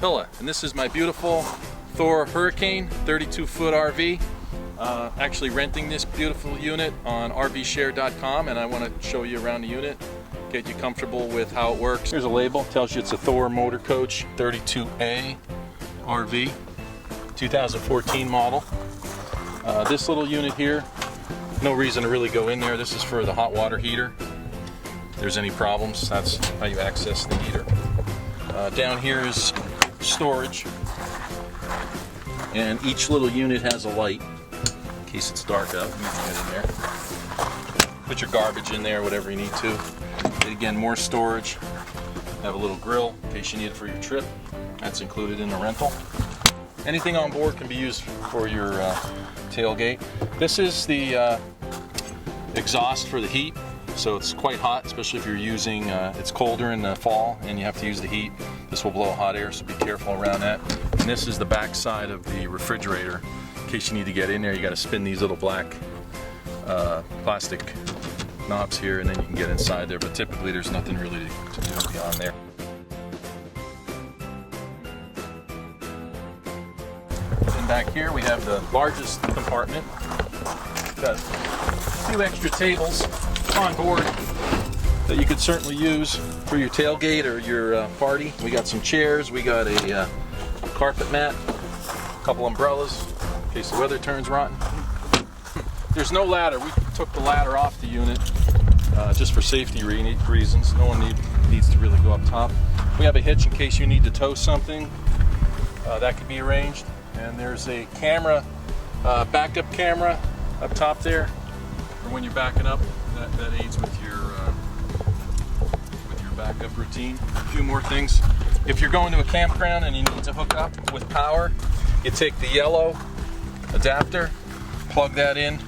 Pilla, and this is my beautiful Thor Hurricane 32-foot RV. Actually renting this beautiful unit on rvshare.com, and I want to show you around the unit, get you comfortable with how it works. Here's a label, tells you it's a Thor Motor Coach 32A RV, 2014 model. This little unit here, no reason to really go in there. This is for the hot water heater. If there's any problems, that's how you access the heater. Down here is storage, and each little unit has a light in case it's dark out. You can get in there, put your garbage in there, whatever you need to. Again, more storage. Have a little grill in case you need it for your trip. That's included in the rental. Anything on board can be used for your tailgate. This is the exhaust for the heat, so it's quite hot, especially if you're using, it's colder in the fall and you have to use the heat. This will blow hot air, so be careful around that. And this is the back side of the refrigerator. In case you need to get in there, you got to spin these little black plastic knobs here, and then you can get inside there, but typically there's nothing really to do beyond there. And back here we have the largest compartment. Got a few extra tables on board that you could certainly use for your tailgate or your party. We got some chairs, we got a carpet mat, a couple umbrellas in case the weather turns rotten. There's no ladder. We took the ladder off the unit just for safety reasons. No one needs to really go up top. We have a hitch in case you need to tow something. That could be arranged. And there's a camera, backup camera up top there for when you're backing up. That aids with your backup routine. A few more things. If you're going to a campground and you need to hook up with power, you take the yellow adapter, plug that in.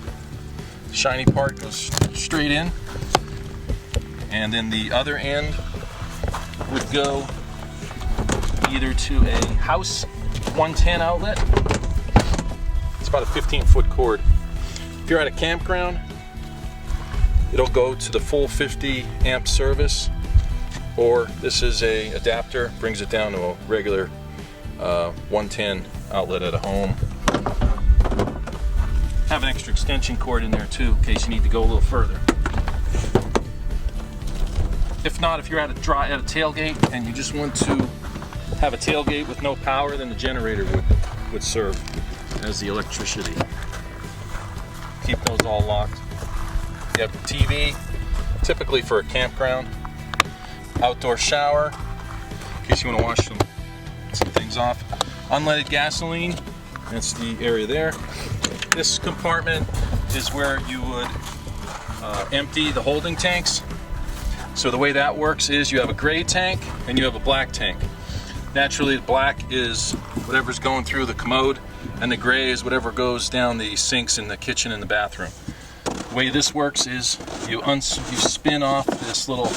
The shiny part goes straight in, and then the other end would go either to a house 110 outlet. It's about a 15-foot cord. If you're at a campground, it'll go to the full 50 amp service, or this is a adapter, brings it down to a regular 110 outlet at a home. Have an extra extension cord in there too, in case you need to go a little further. If not, if you're at a tailgate and you just want to have a tailgate with no power, then the generator would serve as the electricity. Keep those all locked. You have the TV, typically for a campground. Outdoor shower, in case you want to wash some things off. Unleaded gasoline, that's the area there. This compartment is where you would empty the holding tanks. So the way that works is you have a gray tank and you have a black tank. Naturally, the black is whatever's going through the commode, and the gray is whatever goes down the sinks in the kitchen and the bathroom. The way this works is you spin off this little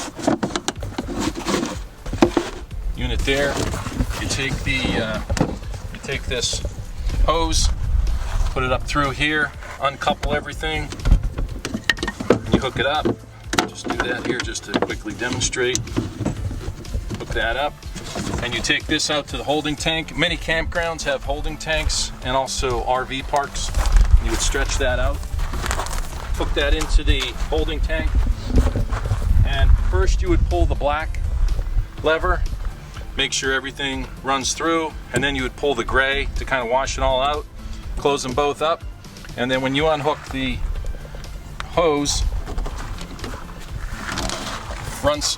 unit there. You take this hose, put it up through here, uncouple everything, and you hook it up. Just do that here just to quickly demonstrate. Hook that up, and you take this out to the holding tank. Many campgrounds have holding tanks and also RV parks. You would stretch that out, hook that into the holding tank, and first you would pull the black lever, make sure everything runs through, and then you would pull the gray to kind of wash it all out. Close them both up, and then when you unhook the hose,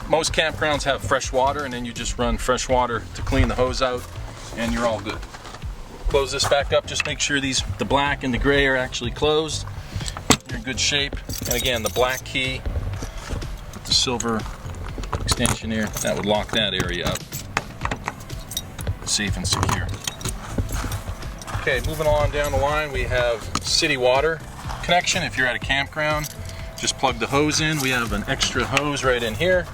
most campgrounds have fresh water, and then you just run fresh water to clean the hose out, and you're all good. Close this back up, just make sure the black and the gray are actually closed. You're in good shape. And again, the black key with the silver extension here, that would lock that area up. Safe and secure. Okay, moving on down the line, we have city water connection. If you're at a campground, just plug the hose in. We have an extra hose right in here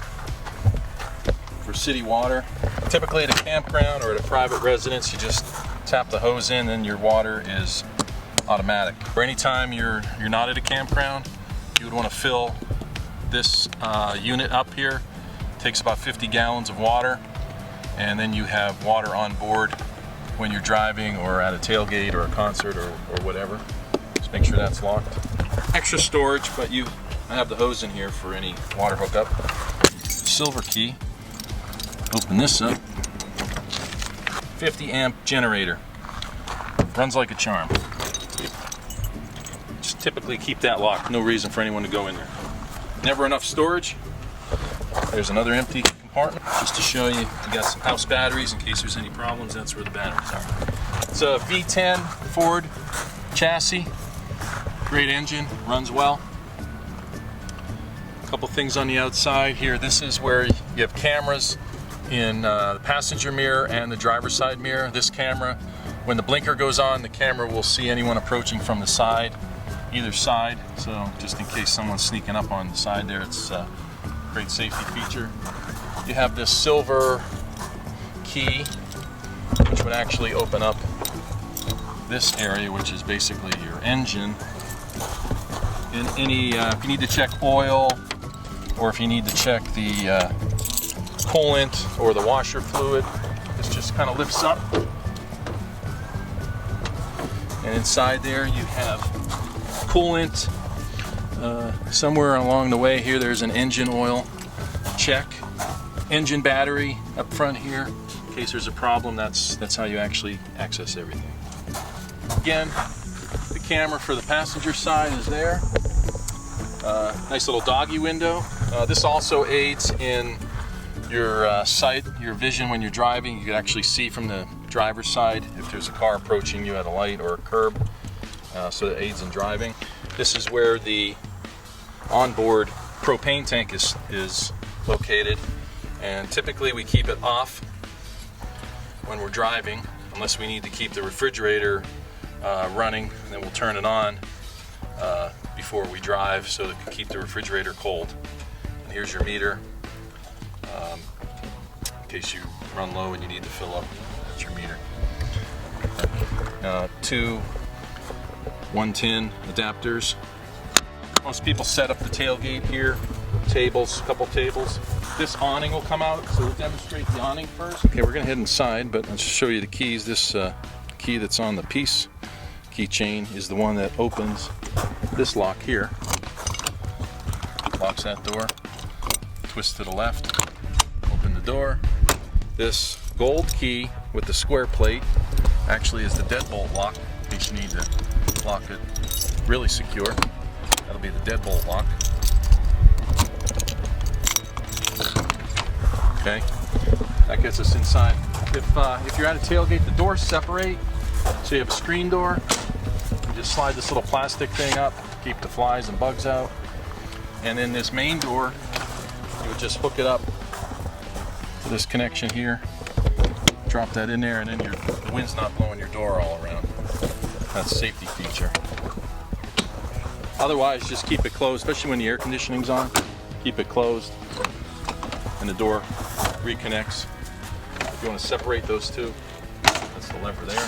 for city water. Typically at a campground or at a private residence, you just tap the hose in and your water is automatic. For any time you're not at a campground, you would want to fill this unit up here. It takes about 50 gallons of water. and then you have water on board when you're driving or at a tailgate or a concert or whatever. Just make sure that's locked. Extra storage, but I have the hose in here for any water hookup. Silver key. Open this up. 50 amp generator. Runs like a charm. Just typically keep that locked. No reason for anyone to go in there. Never enough storage. There's another empty compartment just to show you. You got some house batteries in case there's any problems. That's where the batteries are. It's a V10 Ford chassis. Great engine, runs well. A couple things on the outside here. This is where you have cameras in the passenger mirror and the driver's side mirror. This camera, when the blinker goes on, the camera will see anyone approaching from the side, either side. So just in case someone's sneaking up on the side there, it's a great safety feature. You have this silver key, which would actually open up this area, which is basically your engine. In any, if you need to check oil, or if you need to check the coolant or the washer fluid, this just kind of lifts up. And inside there you have coolant. Somewhere along the way here there's an engine oil check. Engine battery up front here. In case there's a problem, that's how you actually access everything. Again, the camera for the passenger side is there. Nice little doggy window. This also aids in your sight, your vision when you're driving. You can actually see from the driver's side if there's a car approaching you at a light or a curb, so it aids in driving. This is where the onboard propane tank is located, and typically we keep it off when we're driving unless we need to keep the refrigerator running, and then we'll turn it on before we drive so it can keep the refrigerator cold. And here's your meter. In case you run low and you need to fill up, that's your meter. Two 110 adapters. Most people set up the tailgate here. Tables, a couple tables. This awning will come out, so we'll demonstrate the awning first. Okay, we're gonna head inside, but I'll show you the keys. This key that's on the piece keychain is the one that opens this lock here. Locks that door. Twist to the left. Open the door. This gold key with the square plate actually is the deadbolt lock, in case you need to lock it really secure. That'll be the deadbolt lock. Okay, that gets us inside. If you're at a tailgate, the doors separate, so you have a screen door. You just slide this little plastic thing up, keep the flies and bugs out. And then this main door, you would just hook it up to this connection here, drop that in there, and then the wind's not blowing your door all around. That's a safety feature. Otherwise, just keep it closed, especially when the air conditioning's on. Keep it closed, and the door reconnects. If you want to separate those two, that's the lever there.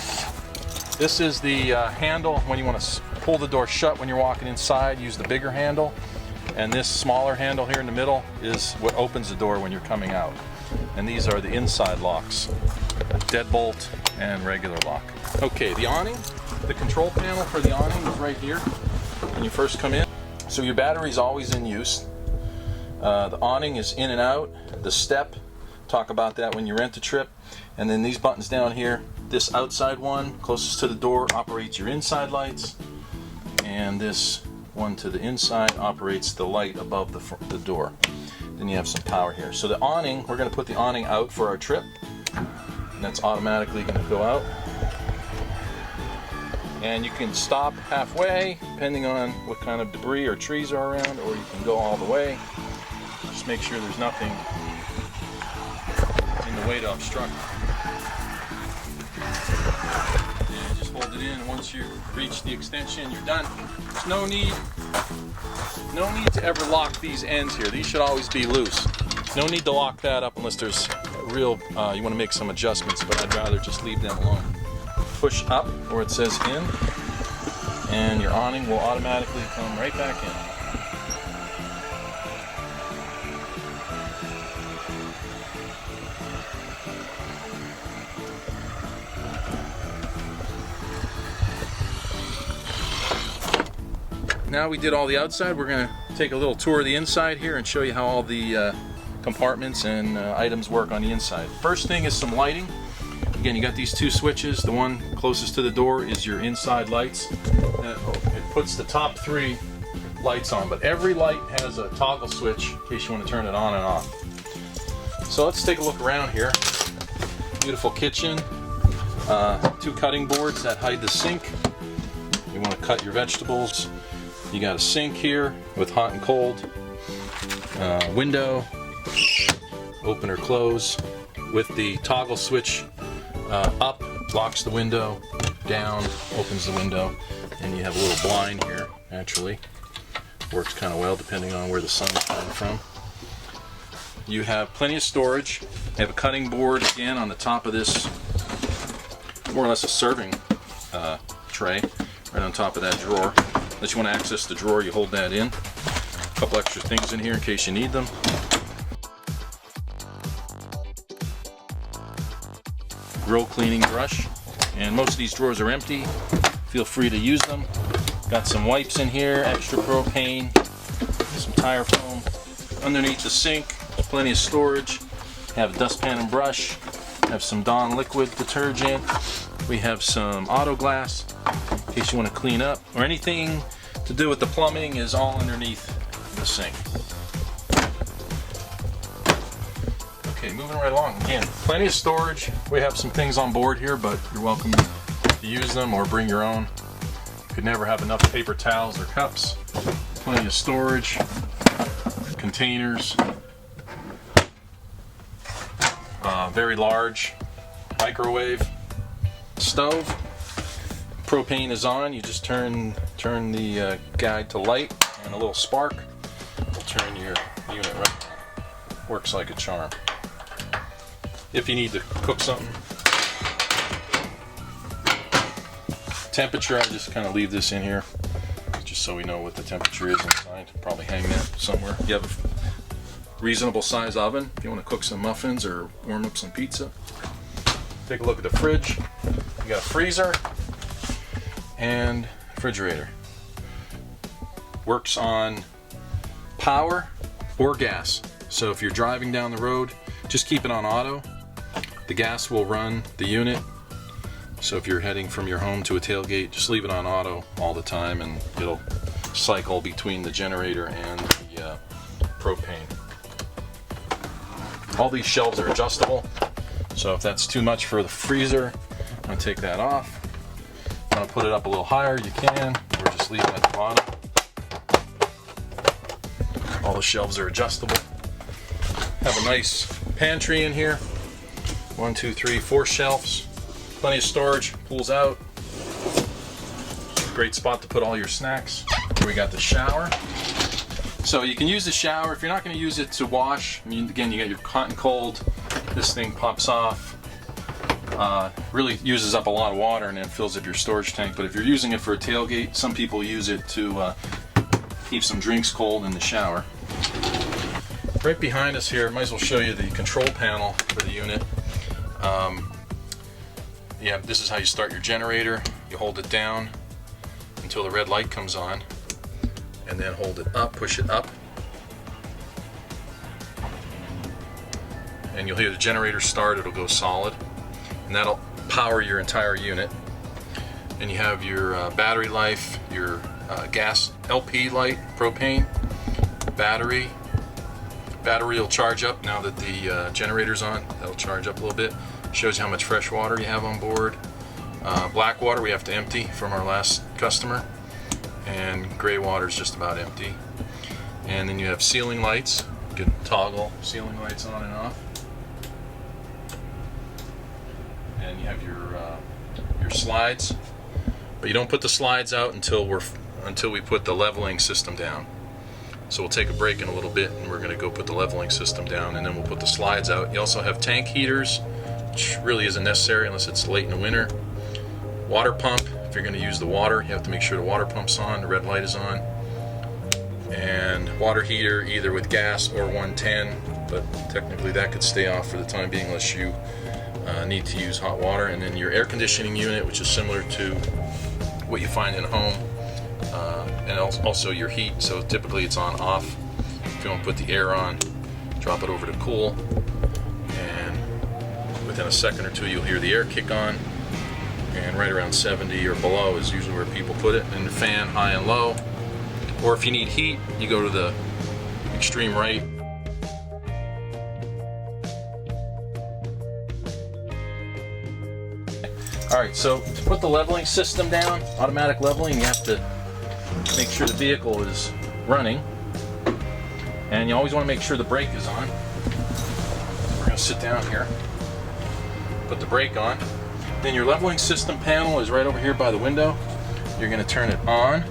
This is the handle when you want to pull the door shut when you're walking inside. Use the bigger handle, and this smaller handle here in the middle is what opens the door when you're coming out. And these are the inside locks, deadbolt and regular lock. Okay, the awning, the control panel for the awning is right here when you first come in. So your battery's always in use. The awning is in and out. The step, talk about that when you rent a trip. And then these buttons down here, this outside one closest to the door operates your inside lights, and this one to the inside operates the light above the door. Then you have some power here. So the awning, we're going to put the awning out for our trip, and that's automatically going to go out. And you can stop halfway depending on what kind of debris or trees are around, or you can go all the way. Just make sure there's nothing in the way to obstruct. And just hold it in, and once you reach the extension, you're done. There's no need to ever lock these ends here. These should always be loose. No need to lock that up unless there's real, you want to make some adjustments, but I'd rather just leave them alone. Push up where it says in, and your awning will automatically come right back in. now we did all the outside. We're going to take a little tour of the inside here and show you how all the compartments and items work on the inside. First thing is some lighting. Again, you got these two switches. The one closest to the door is your inside lights. It puts the top 3 lights on, but every light has a toggle switch in case you want to turn it on and off. So let's take a look around here. Beautiful kitchen. 2 cutting boards that hide the sink. You want to cut your vegetables. You got a sink here with hot and cold. Window. Open or close. With the toggle switch up, locks the window. Down, opens the window. And you have a little blind here, naturally. Works kind of well depending on where the sun is coming from. You have plenty of storage. You have a cutting board again on the top of this, more or less a serving tray, right on top of that drawer. Unless you want to access the drawer, you hold that in. A couple extra things in here in case you need them. Grill cleaning brush, and most of these drawers are empty. Feel free to use them. Got some wipes in here, extra propane, some tire foam. Underneath the sink, plenty of storage. Have a dustpan and brush. Have some Dawn liquid detergent. We have some auto glass in case you want to clean up, or anything to do with the plumbing is all underneath the sink. Okay, moving right along. Again, plenty of storage. We have some things on board here, but you're welcome to use them or bring your own. You could never have enough paper towels or cups. Plenty of storage, containers, very large microwave, stove. Propane is on. You just turn the guide to light, and a little spark will turn your unit right on. Works like a charm. If you need to cook something. Temperature, I just kind of leave this in here just so we know what the temperature is inside. Probably hang that somewhere. You have a reasonable size oven if you want to cook some muffins or warm up some pizza. Take a look at the fridge. You got a freezer and refrigerator. Works on power or gas. So if you're driving down the road, just keep it on auto. The gas will run the unit. So if you're heading from your home to a tailgate, just leave it on auto all the time and it'll cycle between the generator and the propane. All these shelves are adjustable. So if that's too much for the freezer, I'm going to take that off. If you want to put it up a little higher, you can, or just leave it at the bottom. All the shelves are adjustable. Have a nice pantry in here. 1, 2, 3, 4 shelves. Plenty of storage, pulls out. Great spot to put all your snacks. Here we got the shower. So you can use the shower if you're not going to use it to wash. I mean, again, you got your hot and cold. This thing pops off. Really uses up a lot of water and then fills up your storage tank. But if you're using it for a tailgate, some people use it to keep some drinks cold in the shower. Right behind us here, might as well show you the control panel for the unit. Yeah, this is how you start your generator. You hold it down until the red light comes on, and then hold it up, push it up, and you'll hear the generator start. It'll go solid, and that'll power your entire unit. And you have your battery life, your gas LP light, propane, battery. Battery will charge up now that the generator's on. That'll charge up a little bit. Shows you how much fresh water you have on board. Black water we have to empty from our last customer, and gray water is just about empty. And then you have ceiling lights. You can toggle ceiling lights on and off. And you have your slides, but you don't put the slides out until we put the leveling system down. So we'll take a break in a little bit, and we're going to go put the leveling system down, and then we'll put the slides out. You also have tank heaters, which really isn't necessary unless it's late in the winter. Water pump, if you're going to use the water, you have to make sure the water pump's on, the red light is on. And water heater, either with gas or 110, but technically that could stay off for the time being unless you need to use hot water. And then your air conditioning unit, which is similar to what you find in a home. and also your heat. So typically it's on off. If you want to put the air on, drop it over to cool, and within a second or two you'll hear the air kick on, and right around 70 or below is usually where people put it, and the fan high and low. Or if you need heat, you go to the extreme right. Alright, so to put the leveling system down, automatic leveling, you have to make sure the vehicle is running. And you always want to make sure the brake is on. We're going to sit down here, put the brake on. Then your leveling system panel is right over here by the window. You're going to turn it on.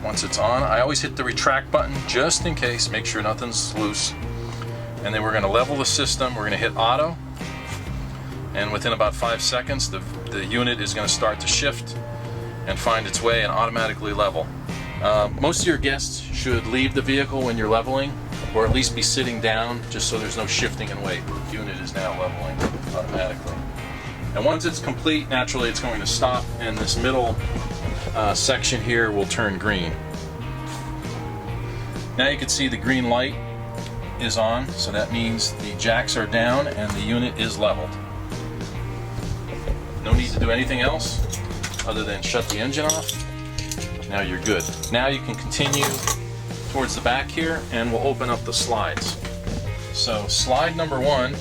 Once it's on, I always hit the retract button just in case, make sure nothing's loose. And then we're going to level the system. We're going to hit auto. And within about 5 seconds, the unit is going to start to shift and find its way and automatically level. Most of your guests should leave the vehicle when you're leveling, or at least be sitting down, just so there's no shifting in weight. The unit is now leveling automatically. And once it's complete, naturally it's going to stop, and this middle section here will turn green. Now you can see the green light is on, so that means the jacks are down and the unit is leveled. No need to do anything else other than shut the engine off. Now you're good. Now you can continue towards the back here, and we'll open up the slides. So slide number 1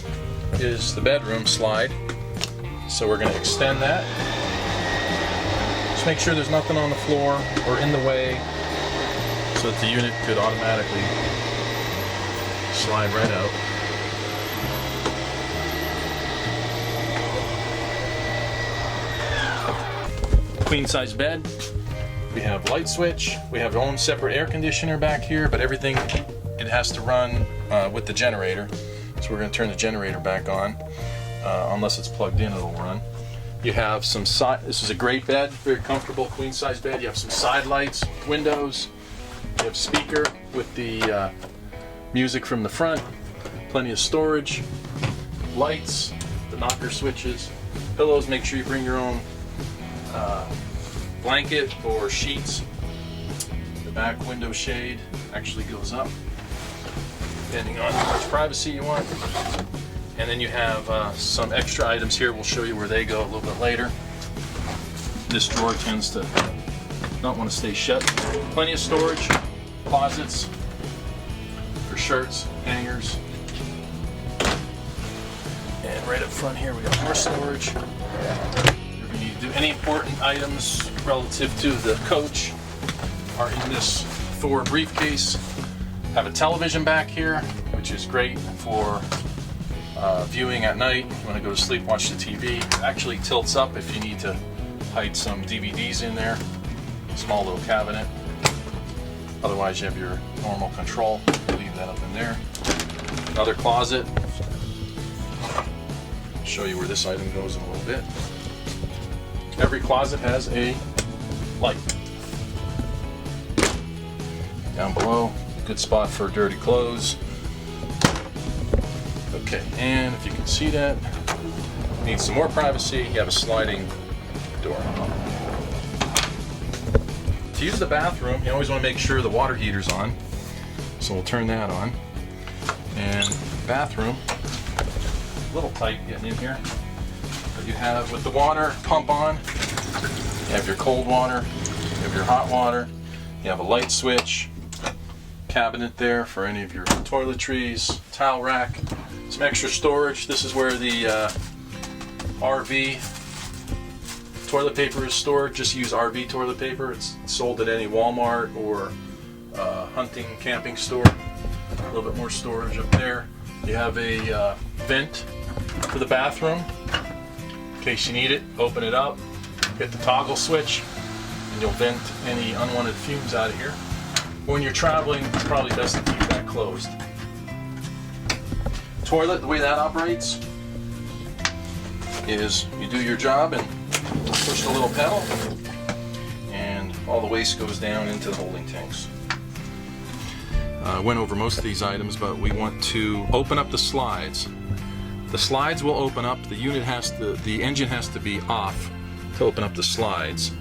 is the bedroom slide. So we're going to extend that. Just make sure there's nothing on the floor or in the way, so that the unit could automatically slide right out. Queen size bed. We have light switch. We have our own separate air conditioner back here, but everything, it has to run with the generator. So we're going to turn the generator back on. Unless it's plugged in, it'll run. You have some side. This is a great bed, very comfortable queen size bed. You have some side lights, windows. You have speaker with the music from the front. Plenty of storage, lights, the knocker switches, pillows. Make sure you bring your own blanket or sheets. The back window shade actually goes up, depending on how much privacy you want. And then you have some extra items here. We'll show you where they go a little bit later. This drawer tends to not want to stay shut. Plenty of storage, closets for shirts, hangers. And right up front here we got more storage. If you need to do any important items relative to the coach are in this Thor briefcase. Have a television back here, which is great for viewing at night. You want to go to sleep, watch the TV. It actually tilts up if you need to hide some DVDs in there. Small little cabinet. Otherwise you have your normal control. Leave that up in there. Another closet. I'll show you where this item goes in a little bit. Every closet has a light. Down below, good spot for dirty clothes. Okay, and if you can see that, need some more privacy, you have a sliding door. To use the bathroom, you always want to make sure the water heater's on. So we'll turn that on. And bathroom, a little tight getting in here. But you have, with the water pump on, you have your cold water, you have your hot water, you have a light switch, cabinet there for any of your toiletries, towel rack, some extra storage. This is where the RV toilet paper is stored. Just use RV toilet paper. It's sold at any Walmart or hunting, camping store. A little bit more storage up there. You have a vent for the bathroom. In case you need it, open it up, hit the toggle switch, and you'll vent any unwanted fumes out of here. When you're traveling, it's probably best to keep that closed. Toilet, the way that operates is you do your job and push the little pedal, and all the waste goes down into the holding tanks. I went over most of these items, but we want to open up the slides. The slides will open up. The engine has to be off to open up the slides.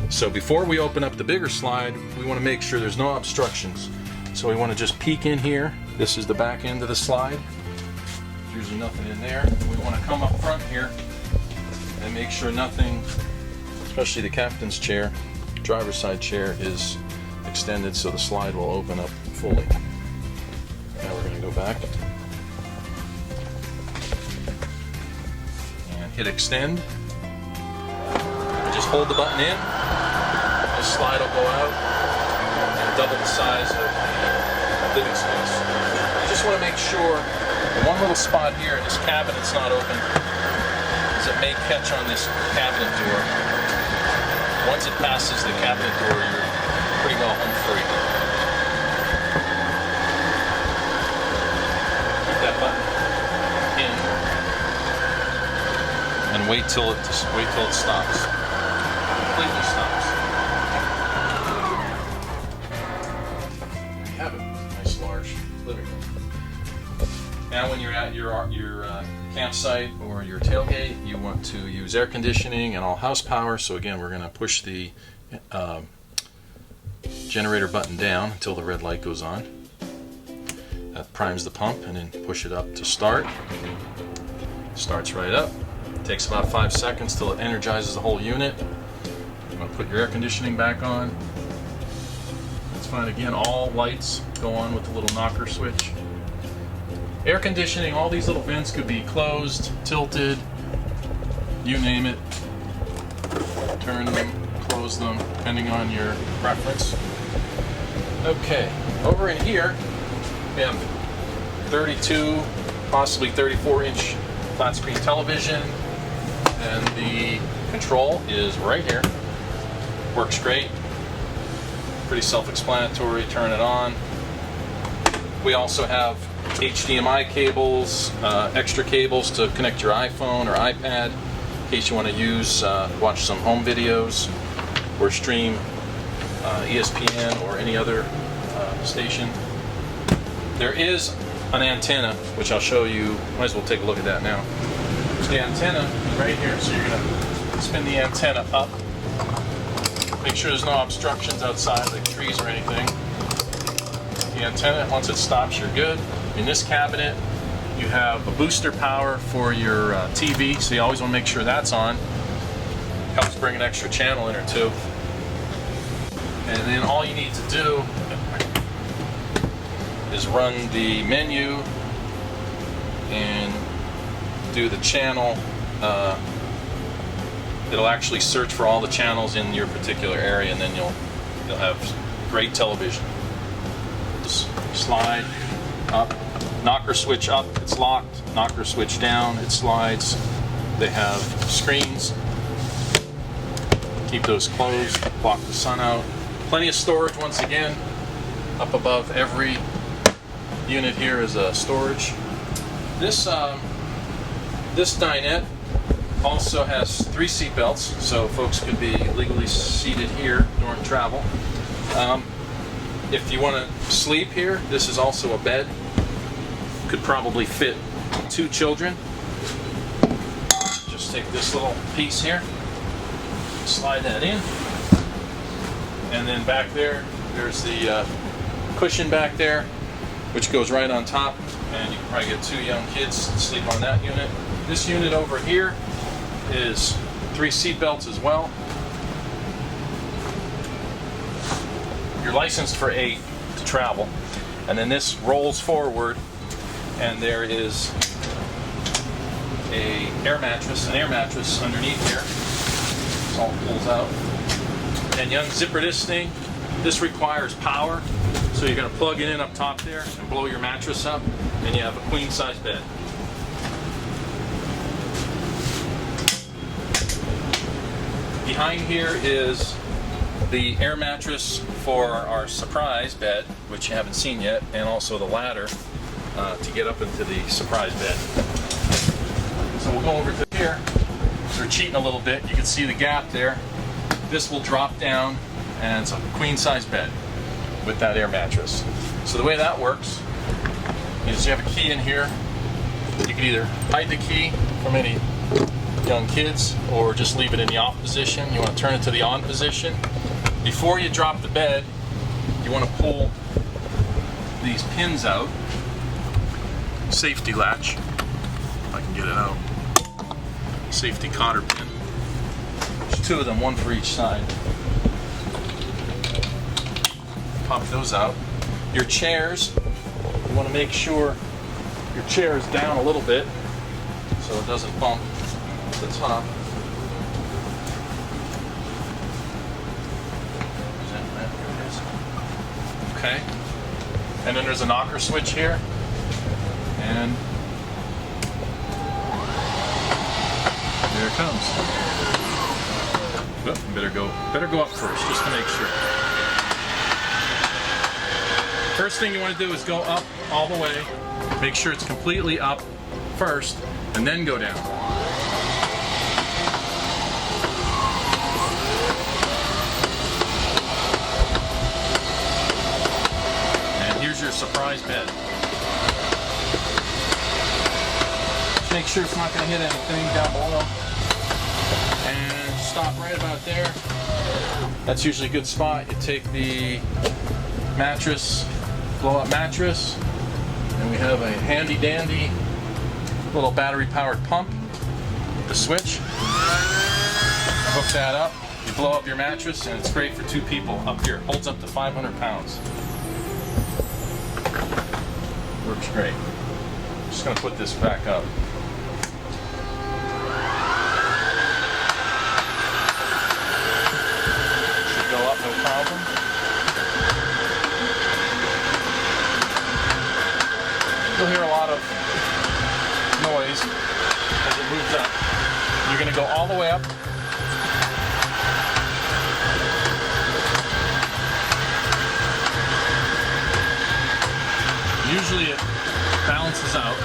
So before we open up the bigger slide, we want to make sure there's no obstructions. So we want to just peek in here. This is the back end of the slide. There's usually nothing in there. We want to come up front here and make sure nothing, especially the captain's chair, driver's side chair, is extended so the slide will open up fully. Now we're going to go back and hit extend. Just hold the button in. The slide will go out and double the size of the living space. You just want to make sure the one little spot here in this cabinet's not open, as it may catch on this cabinet door. Once it passes the cabinet door, you're pretty well home free. Keep that button in and wait till it stops. Completely stops. There you have it. Nice large living room. Now when you're at your campsite or your tailgate, you want to use air conditioning and all house power. So again, we're going to push the generator button down until the red light goes on. That primes the pump, and then push it up to start. Starts right up. Takes about 5 seconds till it energizes the whole unit. You want to put your air conditioning back on. That's fine. Again, all lights go on with the little knocker switch. Air conditioning, all these little vents could be closed, tilted, you name it. Turn them, close them, depending on your preference. Okay, over in here, we have 32, possibly 34-inch flat screen television, and the control is right here. Works great. Pretty self-explanatory. Turn it on. We also have HDMI cables, extra cables to connect your iPhone or iPad in case you want to use, watch some home videos or stream ESPN or any other station. There is an antenna, which I'll show you. Might as well take a look at that now. The antenna is right here, so you're going to spin the antenna up. Make sure there's no obstructions outside, like trees or anything. The antenna, once it stops, you're good. In this cabinet, you have a booster power for your TV, so you always want to make sure that's on. Helps bring an extra channel in or two. And then all you need to do is run the menu and do the channel. It'll actually search for all the channels in your particular area, and then you'll have great television. Just slide up, knocker switch up, it's locked, knocker switch down, it slides. They have screens. Keep those closed, block the sun out. Plenty of storage once again. Up above every unit here is a storage. This dinette also has 3 seat belts, so folks could be legally seated here during travel. If you want to sleep here, this is also a bed. Could probably fit 2 children. Just take this little piece here, slide that in, and then back there, there's the cushion back there, which goes right on top, and you can probably get 2 young kids to sleep on that unit. This unit over here is 3 seat belts as well. You're licensed for 8 to travel, and then this rolls forward, and there is an air mattress underneath here. This all pulls out. And you unzipper this thing. This requires power, so you're going to plug it in up top there and blow your mattress up, and you have a queen size bed. Behind here is the air mattress for our surprise bed, which you haven't seen yet, and also the ladder to get up into the surprise bed. So we'll go over to here. So we're cheating a little bit. You can see the gap there. This will drop down, and it's a queen size bed with that air mattress. So the way that works is you have a key in here. You can either hide the key from any young kids, or just leave it in the off position. You want to turn it to the on position. Before you drop the bed, you want to pull these pins out. Safety latch, if I can get it out. Safety cotter pin. There's two of them, one for each side. Pop those out. Your chairs, you want to make sure your chair is down a little bit so it doesn't bump to the top. Okay. And then there's a knocker switch here. And there it comes. Oh, better go up first, just to make sure. First thing you want to do is go up all the way. Make sure it's completely up first, and then go down. And here's your surprise bed. Just make sure it's not going to hit anything down below. And stop right about there. That's usually a good spot. You take the mattress, blow-up mattress, and we have a handy-dandy little battery-powered pump with a switch. Hook that up. You blow up your mattress, and it's great for two people. Up here, holds up to 500 pounds. Works great. Just going to put this back up. Should go up, no problem. You'll hear a lot of noise as it moves up. You're going to go all the way up. Usually it balances out.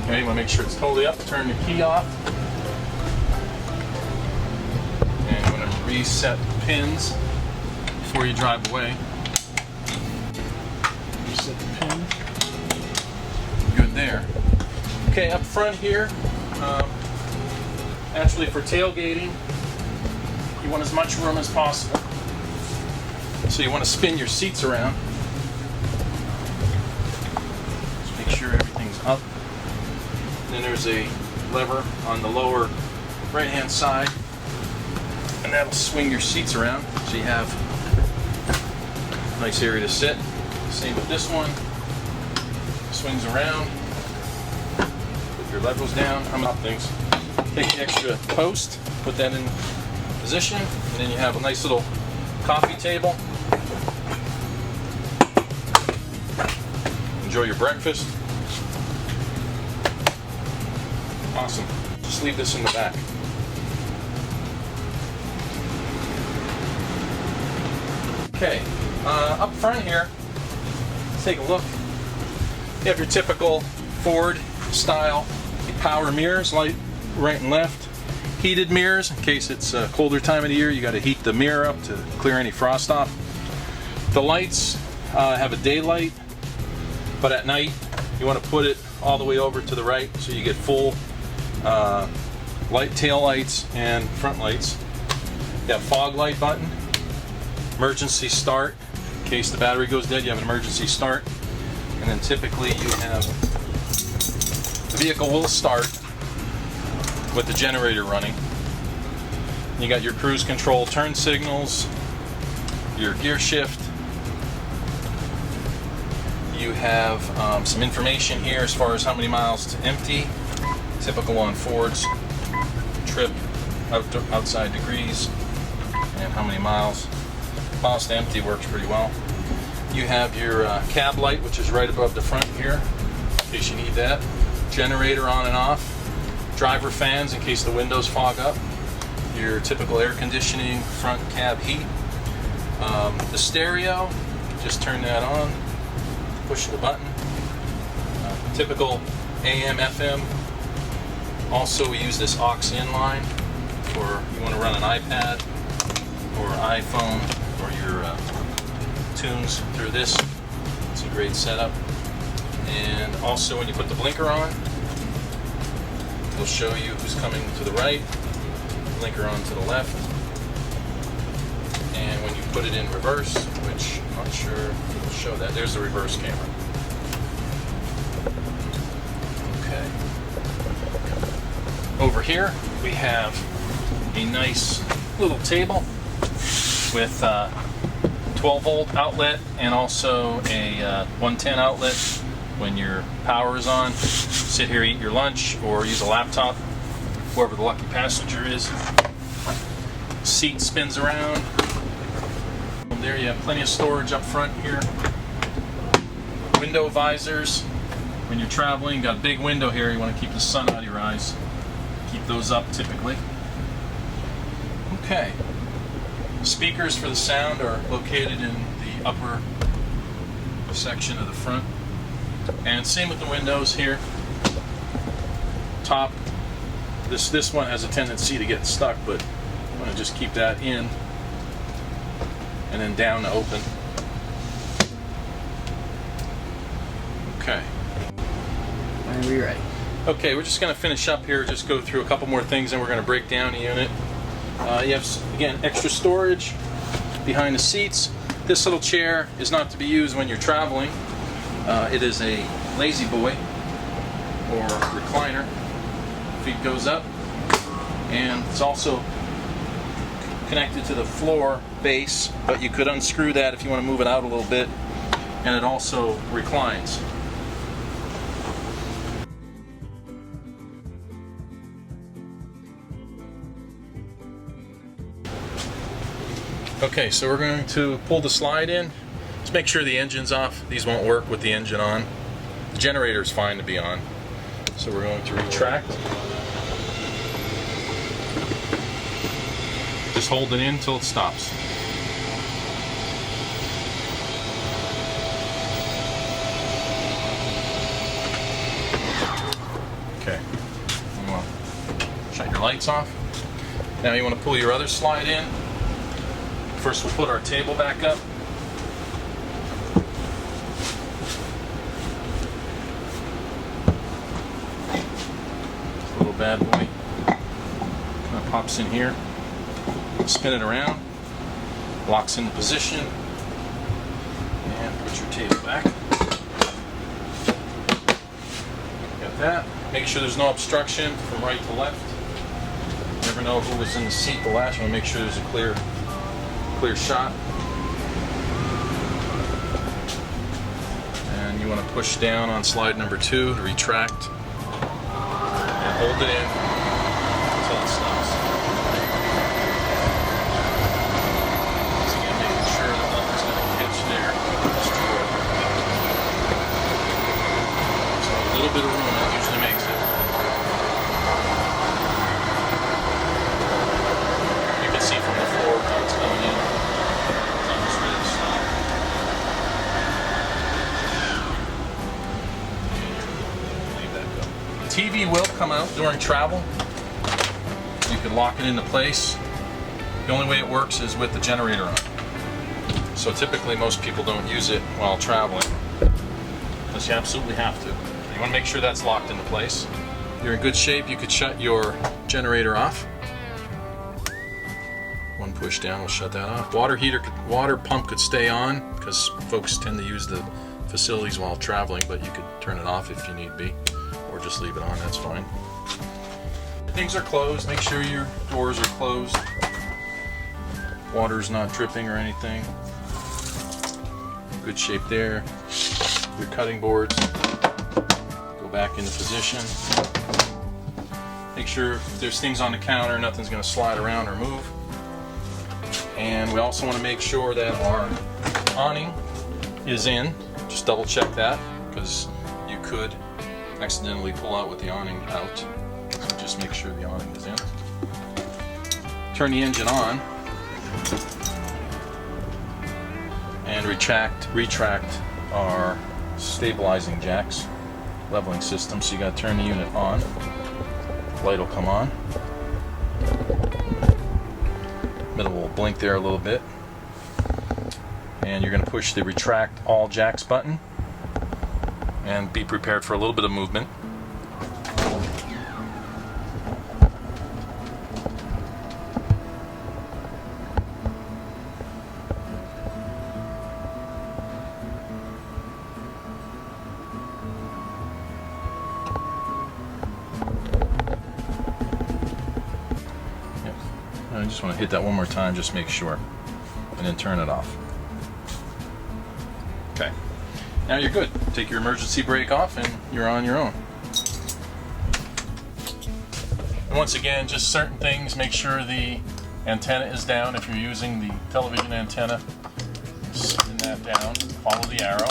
Okay, you want to make sure it's totally up. Turn the key off. And you want to reset the pins before you drive away. Reset the pin. Good there. Okay, up front here, actually for tailgating, you want as much room as possible. So you want to spin your seats around. Just make sure everything's up. Then there's a lever on the lower right-hand side, and that'll swing your seats around. So you have a nice area to sit. Same with this one. Swings around. Put your levers down. I'm up things. Take the extra post, put that in position, and then you have a nice little coffee table. Enjoy your breakfast. Awesome. Just leave this in the back. Okay, up front here, let's take a look. You have your typical Ford style power mirrors, light right and left. Heated mirrors, in case it's a colder time of the year, you got to heat the mirror up to clear any frost off. The lights have a daylight, but at night you want to put it all the way over to the right so you get full light tail lights and front lights. You have fog light button, emergency start. In case the battery goes dead, you have an emergency start. And then typically you have, the vehicle will start with the generator running. You got your cruise control turn signals, your gear shift. You have some information here as far as how many miles to empty. Typical on Fords, trip, outside degrees, and how many miles. Miles to empty works pretty well. You have your cab light, which is right above the front here, in case you need that. Generator on and off. Driver fans in case the windows fog up. Your typical air conditioning, front cab heat. The stereo, just turn that on, push the button. Typical AM, FM. Also, we use this aux-in line for you want to run an iPad or iPhone or your tunes through this. It's a great setup. And also, when you put the blinker on, it'll show you who's coming to the right, blinker on to the left, and when you put it in reverse, which I'm not sure if it'll show that, there's the reverse camera. Okay. Over here we have a nice little table with 12-volt outlet and also a 110 outlet when your power is on. Sit here, eat your lunch, or use a laptop, whoever the lucky passenger is. Seat spins around. From there you have plenty of storage up front here. Window visors. When you're traveling, got a big window here, you want to keep the sun out of your eyes. Keep those up typically. Okay. Speakers for the sound are located in the upper section of the front. And same with the windows here. Top. This one has a tendency to get stuck, but I'm going to just keep that in. And then down to open. Okay. Are we ready? Okay, we're just going to finish up here, just go through a couple more things, and we're going to break down the unit. You have, again, extra storage behind the seats. This little chair is not to be used when you're traveling. It is a lazy boy or recliner. Feet goes up, and it's also connected to the floor base, but you could unscrew that if you want to move it out a little bit, and it also reclines. Okay, so we're going to pull the slide in. Just make sure the engine's off. These won't work with the engine on. The generator is fine to be on. So we're going to retract. Just hold it in until it stops. Okay. You want to shut your lights off. Now you want to pull your other slide in. First we'll put our table back up. This little bad boy kind of pops in here. Spin it around, locks into position, and put your table back. Got that. Make sure there's no obstruction from right to left. You never know who was in the seat the last one. Make sure there's a clear shot. And you want to push down on slide number 2 to retract and hold it in until it stops. So again, making sure that nothing's going to catch there. So a little bit of room, that usually makes it. You can see from the floor how it's going in. TV will come out during travel. You can lock it into place. The only way it works is with the generator on. So typically most people don't use it while traveling, unless you absolutely have to. You want to make sure that's locked into place. If you're in good shape, you could shut your generator off. One push down will shut that off. Water pump could stay on because folks tend to use the facilities while traveling, but you could turn it off if you need be. Or just leave it on, that's fine. Things are closed, make sure your doors are closed. Water's not dripping or anything. Good shape there. Your cutting boards go back into position. Make sure if there's things on the counter, nothing's going to slide around or move. And we also want to make sure that our awning is in. Just double check that, because you could accidentally pull out with the awning out. So just make sure the awning is in. Turn the engine on and retract our stabilizing jacks, leveling system. So you got to turn the unit on. Light will come on. Middle will blink there a little bit. And you're going to push the retract all jacks button. And be prepared for a little bit of movement. just want to hit that one more time, just make sure, and then turn it off. Okay, now you're good. Take your emergency brake off and you're on your own. And once again, just certain things, make sure the antenna is down. If you're using the television antenna, spin that down, follow the arrow,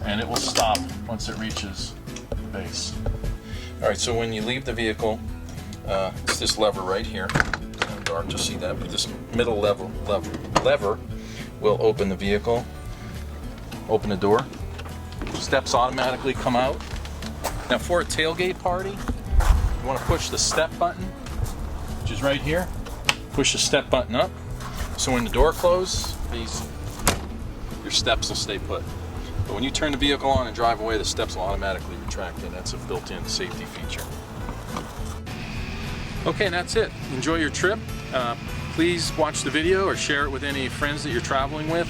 and it will stop once it reaches the base. Alright, so when you leave the vehicle, it's this lever right here. It's kind of dark to see that, but this middle lever will open the vehicle, open the door. Steps automatically come out. Now for a tailgate party, you want to push the step button, which is right here. Push the step button up, so when the door closes, your steps will stay put. But when you turn the vehicle on and drive away, the steps will automatically retract, and that's a built-in safety feature. Okay, and that's it. Enjoy your trip. Please watch the video or share it with any friends that you're traveling with.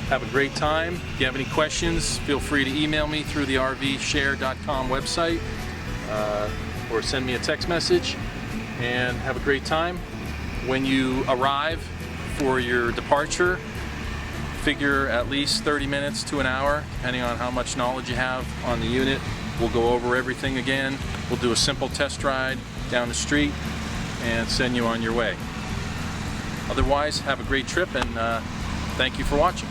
Have a great time. If you have any questions, feel free to email me through the rvshare.com website or send me a text message, and have a great time. When you arrive for your departure, figure at least 30 minutes to an hour, depending on how much knowledge you have on the unit. We'll go over everything again. We'll do a simple test ride down the street and send you on your way. Otherwise, have a great trip, and thank you for watching.